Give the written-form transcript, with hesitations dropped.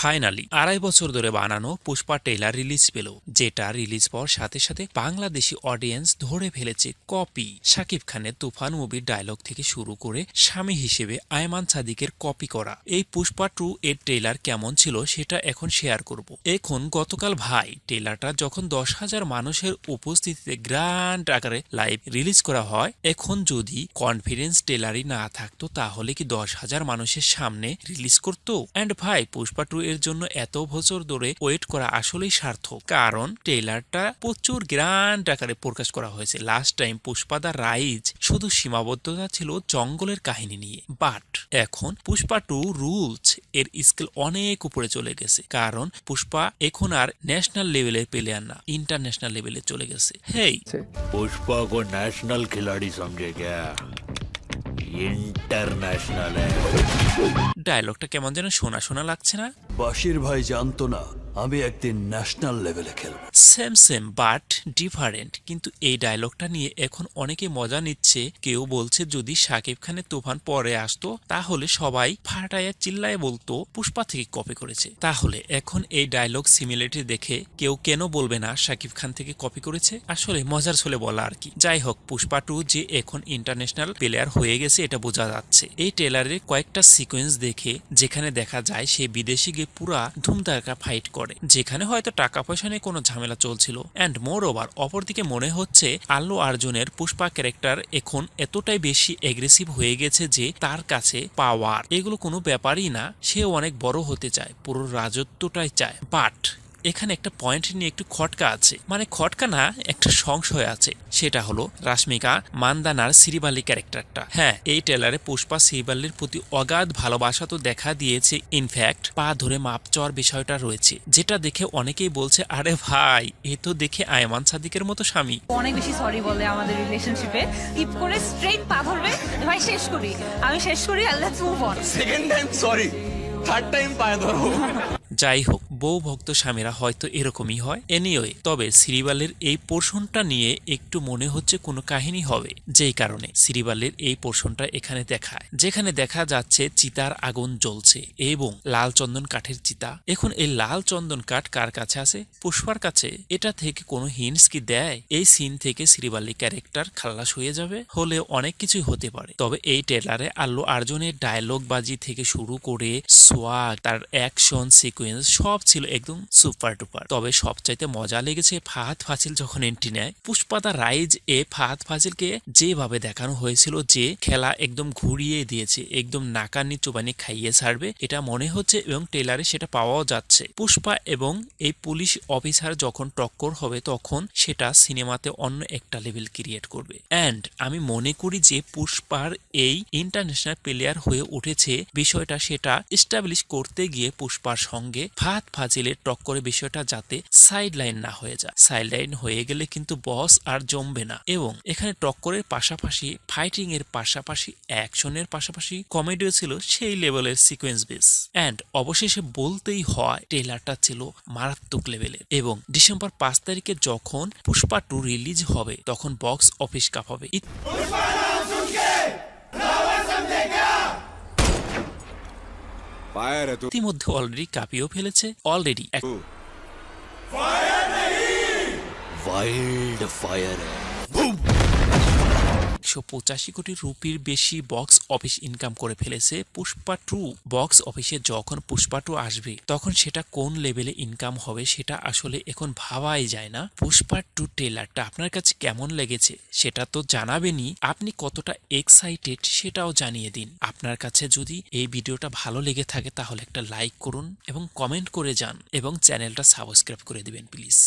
Finally ২.৫ বছর ধরে বানানো পুষ্পা ট্রেলার রিলিজ পেল, যেটা রিলিজ পাওয়ার সাথে সাথে বাংলাদেশি অডিয়েন্স ধরে ফেলেছে কপি। শাকিব খানের তুফান মুভির ডায়লগ থেকে শুরু করে স্বামী হিসেবে আয়মান সাদিকের কপি করা এই পুষ্পা 2 এর ট্রেলার কেমন ছিল সেটা এখন শেয়ার করব। এখন গতকাল ভাই ট্রেলারটা যখন ১০,০০০ মানুষের উপস্থিতিতে গ্র্যান্ড আকারে লাইভ রিলিজ করা হয়, এখন যদি কনফিডেন্স ট্রেলারই না থাকতো তাহলে কি ১০,০০০ মানুষের সামনে রিলিজ করতো? অ্যান্ড ভাই পুষ্পা 2 এর জন্য এত বছর ধরে ওয়েট করা আসলেই সার্থক, কারণ ট্রেলারটা প্রচুর গ্র্যান্ড আকারে প্রকাশ করা হয়েছে। লাস্ট টাইম পুষ্পা দা রাইজ শুধু সীমাবদ্ধতা ছিল জঙ্গলের কাহিনী নিয়ে, বাট এখন পুষ্পা 2 রুলস এর স্কেল অনেক উপরে চলে গেছে, কারণ পুষ্পা এখন আর ন্যাশনাল লেভেলের প্লেয়ার না, ইন্টারন্যাশনাল লেভেলে চলে গেছে। হেই, पुष्पा को नेशनल खिलाड़ी समझे क्या? इंटरनेशनल है। ডায়লগটা কেমন যেন শোনা শোনা লাগছে না? বাশির ভাই জানতো না আমি একদিন ন্যাশনাল লেভেলে খেলবো। Same same but different. কিন্তু এই ডায়লগটা নিয়ে এখন অনেকে মজা নিচ্ছে। কেউ বলছে যদি শাকিব খানের তুফান পরে আসতো তাহলে সবাই ফাটাইয়া চিল্লায় বলতো পুষ্পা থেকে কপি করেছে। তাহলে এখন এই ডায়লগ সিমিলারিটি দেখে কেউ কেন বলবে না শাকিব খান থেকে কপি করেছে? আসলে মজার ছলে বলা আর কি। যাই হোক, পুষ্পা 2 যে এখন ইন্টারন্যাশনাল প্লেয়ার হয়ে গেছে এটা বোঝা যাচ্ছে এই ট্রেলারের কয়েকটা সিকোয়েন্স দেখে, যেখানে দেখা যায় সে বিদেশে গিয়ে পুরা ধুমধাকা ফাইট করে, যেখানে হয়তো টাকা পয়সা নিয়ে কোনো ঝামেলা চলছিল। অ্যান্ড মোর ওভার অপরদিকে মনে হচ্ছে আল্লু অর্জুনের পুষ্পা ক্যারেক্টার এখন এতটাই বেশি এগ্রেসিভ হয়ে গেছে যে তার কাছে পাওয়ার এগুলো কোনো ব্যাপারই না, সে অনেক বড় হতে চায়, পুরো রাজত্বটাই চায়। বাট এখানে একটা পয়েন্ট নিয়ে একটু খটকা আছে, মানে খটকা না, একটা সংশয় আছে। সেটা হলো রাশ্মিকা মান্দানার সিরিবালি ক্যারেক্টারটা। হ্যাঁ, এই ট্রেলারে পুষ্পা সিরিবালির প্রতি অগাধ ভালোবাসা তো দেখা দিয়েছে, ইনফ্যাক্ট পা ধরে মাপ চাওয়ার বিষয়টা রয়েছে, যেটা দেখে অনেকেই বলছে আরে ভাই এ তো দেখে আয়মান সাদিকের মতো স্বামী। অনেক বেশি সরি বলে আমাদের রিলেশনশিপে, টিপ করে স্ট্রেট পা ধরবে, ভাই শেষ করি, আমি শেষ করি, আর let's move on. Second time sorry, third time পায়ে ধরো। যাই হোক, বউ ভক্ত স্বামীরা হয়তো এরকমই হয়। এনিওয়ে, তবে সিরিবালের এই পোর্শনটা নিয়ে একটু মনে হচ্ছে কোনো কাহিনী হবে, যেই কারণে সিরিবালের এই পোর্শনটা এখানে দেখায়, যেখানে দেখা যাচ্ছে চিতার আগুন জ্বলছে এবং লাল চন্দন কাঠের চিতা। এখন এই লাল চন্দন কাঠ কার কাছে আছে? পুষ্পার কাছে। এটা থেকে কোনো হিন্টস কি দেয় এই সিন থেকে সিরিবালি ক্যারেক্টার খালাস হয়ে যাবে? হলে অনেক কিছুই হতে পারে। তবে এই ট্রেলারে আল্লু অর্জুনের ডায়লগ বাজি থেকে শুরু করে সোয়াগ, তার অ্যাকশন সিকুয়েন্স সব ছিল একদম সুপার ডুপার। তবে সবচাইতে মজা লেগেছে ফাহাদ ফাজিল যখন এন্ট্রি নেয়। পুষ্পা দা রাইজ এ ফাহাদ ফাজিলকে যেভাবে দেখানো হয়েছিল যে খেলা একদম ঘুরিয়ে দিয়েছে, একদম নাকানি চোবানি খাইয়ে ছাড়বে এটা মনে হচ্ছে, এবং ট্রেলারে সেটা পাওয়াও যাচ্ছে। পুষ্পা এবং এই পুলিশ অফিসার যখন টক্কর হবে তখন সেটা সিনেমাতে অন্য একটা লেভেল ক্রিয়েট করবে। অ্যান্ড আমি মনে করি যে পুষ্পার এই ইন্টারন্যাশনাল প্লেয়ার হয়ে উঠেছে বিষয়টা, সেটা এস্টাবলিশ করতে গিয়ে পুষ্পার সঙ্গে ফাহাদ ফাজিলের টক্করে বিষয়টা যাতে সাইড লাইন না হয়ে যায়। সাইড লাইন হয়ে গেলে কিন্তু বস আর জমবে না। এবং এখানে টক্করের পাশাপাশি ফাইটিং এর পাশাপাশি অ্যাকশনের পাশাপাশি কমেডিও ছিল সেই লেভেলের সিকোয়েন্স বেস। অ্যান্ড অবশেষে বলতেই হয় ট্রেলারটা ছিল মারাত্মক লেভেলের। এবং ডিসেম্বর 5 তারিখে যখন পুষ্পা 2 রিলিজ হবে তখন বক্স অফিস কাঁপাবে। ইতিমধ্যে অলরেডি কাঁপিয়েও ফেলেছে। অলরেডি वाइल्ड फायर है। ১৮৫ কোটি রুপির বেশি বক্স অফিস ইনকাম করে ফেলেছে পুষ্পা 2। বক্স অফিসে যখন পুষ্পা 2 আসবে তখন সেটা কোন লেভেলে ইনকাম হবে সেটা আসলে এখন ভাবাই যায় না। পুষ্পা 2 ট্রেলারটা আপনার কাছে কেমন লেগেছে সেটা তো জানাবেনই, আপনি কতটা এক্সাইটেড সেটাও জানিয়ে দিন। আপনার কাছে যদি এই ভিডিওটা ভালো লেগে থাকে তাহলে একটা লাইক করুন এবং কমেন্ট করে যান, এবং চ্যানেলটা সাবস্ক্রাইব করে দিবেন প্লিজ।